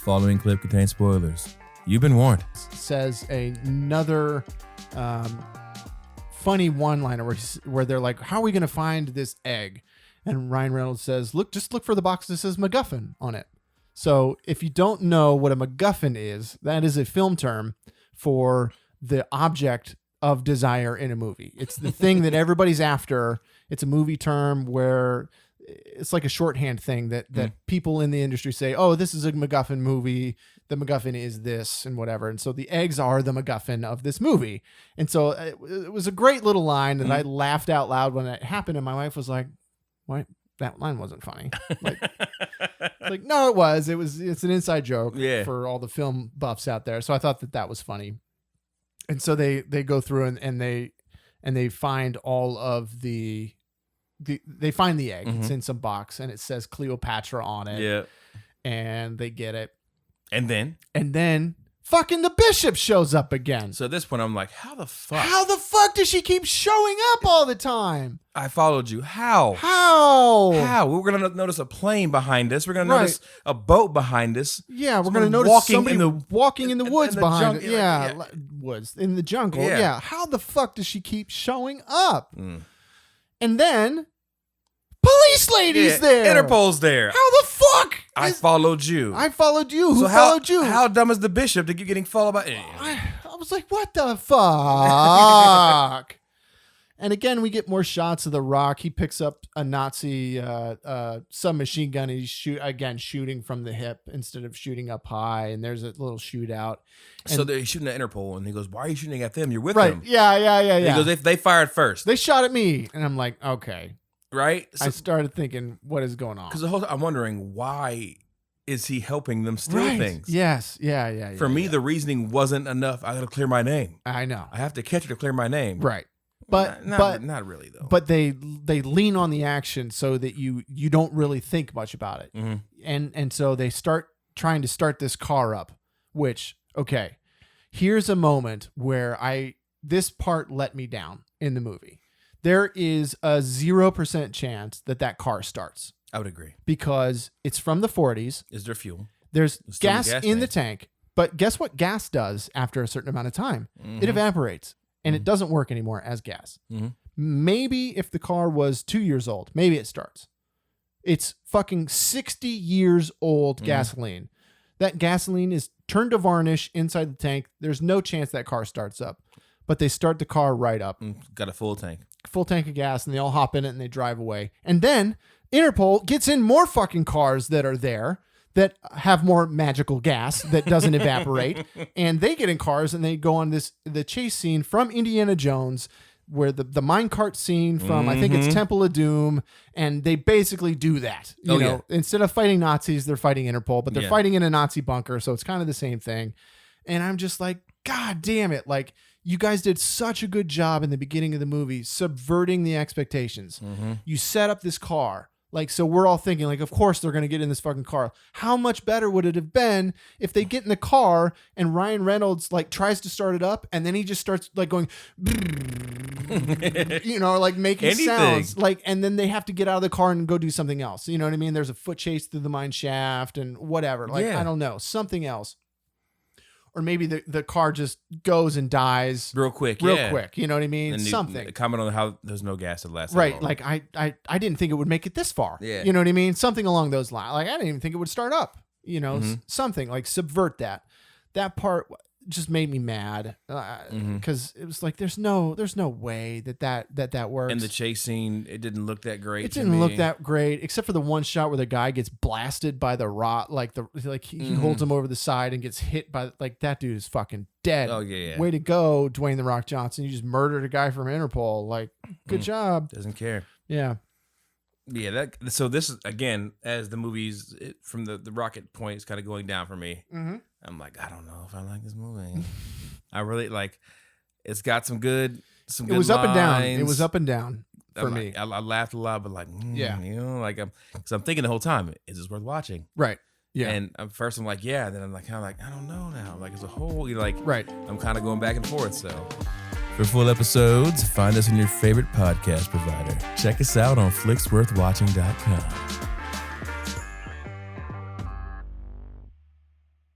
following clip contains spoilers. You've been warned. Says another funny one-liner where they're like, how are we going to find this egg? And Ryan Reynolds says, just look for the box that says MacGuffin on it. So if you don't know what a MacGuffin is, that is a film term for the object of desire in a movie. It's the thing that everybody's after. It's a movie term where it's like a shorthand thing that people in the industry say, oh, this is a MacGuffin movie. The MacGuffin is this and whatever. And so the eggs are the MacGuffin of this movie. And so it was a great little line that I laughed out loud when it happened. And my wife was like, what? That line wasn't funny. Like, no, it was. It's an inside joke for all the film buffs out there. So I thought that was funny. And so they go through and they find all of they find the egg. It's in some box and it says Cleopatra on it. Yeah. And they get it. And then fucking the bishop shows up again. So at this point I'm like, how the fuck does she keep showing up all the time? I followed you. How? We're going to notice a plane behind us. We're going to notice a boat behind us. Yeah, we're going to notice somebody walking in the woods behind us. Woods. In the jungle. Yeah. How the fuck does she keep showing up? And then police lady's there. Interpol's there. How the fuck? I followed you. Who followed you? How dumb is the bishop to keep getting followed by? I was like, what the fuck? And again, we get more shots of The Rock. He picks up a Nazi submachine gun. And he's shooting from the hip instead of shooting up high. And there's a little shootout. So they're shooting at Interpol, and he goes, "Why are you shooting at them? You're with them." Yeah. He goes, "They fired first. They shot at me," and I'm like, "Okay." Right. So, I started thinking, "What is going on?" Because the whole time I'm wondering why is he helping them steal things? Yes. Yeah. For me, the reasoning wasn't enough. I got to clear my name. I know. I have to catch her to clear my name. Right. But not really though. But they lean on the action so that you don't really think much about it. Mm-hmm. And so they start trying to start this car up, which, okay, here's a moment where this part let me down in the movie. There is a 0% chance that car starts. I would agree. Because it's from the 40s. Is there fuel? There's gas in the tank. But guess what gas does after a certain amount of time? Mm-hmm. It evaporates. And it doesn't work anymore as gas. Mm-hmm. Maybe if the car was 2 years old, maybe it starts. It's fucking 60 years old gasoline. That gasoline is turned to varnish inside the tank. There's no chance that car starts up. But they start the car right up. Got a full tank. Full tank of gas, and they all hop in it and they drive away. And then Interpol gets in more fucking cars that are there that have more magical gas that doesn't evaporate. And they get in cars and they go on the chase scene from Indiana Jones, where the minecart scene from, I think it's Temple of Doom. And they basically do that. You know, instead of fighting Nazis, they're fighting Interpol, but they're fighting in a Nazi bunker. So it's kind of the same thing. And I'm just like, God damn it. Like, you guys did such a good job in the beginning of the movie, subverting the expectations. Mm-hmm. You set up this car. Like, so we're all thinking, like, of course they're going to get in this fucking car. How much better would it have been if they get in the car and Ryan Reynolds, like, tries to start it up and then he just starts, like, going, you know, like, making sounds. Like, and then they have to get out of the car and go do something else. You know what I mean? There's a foot chase through the mine shaft and whatever. Like, I don't know. Something else. Or maybe the car just goes and dies real quick. You know what I mean? And something. Comment on how there's no gas that lasts. Right. Like I didn't think it would make it this far. Yeah. You know what I mean? Something along those lines. Like, I didn't even think it would start up. You know, something like subvert that. That part just made me mad because it was like there's no way that works. And the chase scene, it didn't look that great. It didn't look that great, except for the one shot where the guy gets blasted by the rock, he holds him over the side and gets hit by, like, that dude is fucking dead. Oh yeah. Way to go, Dwayne the Rock Johnson! You just murdered a guy from Interpol. Like, good job. Doesn't care. Yeah. Yeah, so this is, again, as the movies from the rocket point is kind of going down for me. Mm-hmm. I'm like, I don't know if I like this movie. I really like. It's got some good. It was up and down. It was up and down for me. I laughed a lot, but like, you know, like because I'm thinking the whole time, is this worth watching? Right. Yeah. And first I'm like, yeah. Then I'm like, kind of like, I don't know now. Like, as a whole, you're like, right. I'm kind of going back and forth. So. For full episodes, find us on your favorite podcast provider. Check us out on flicksworthwatching.com.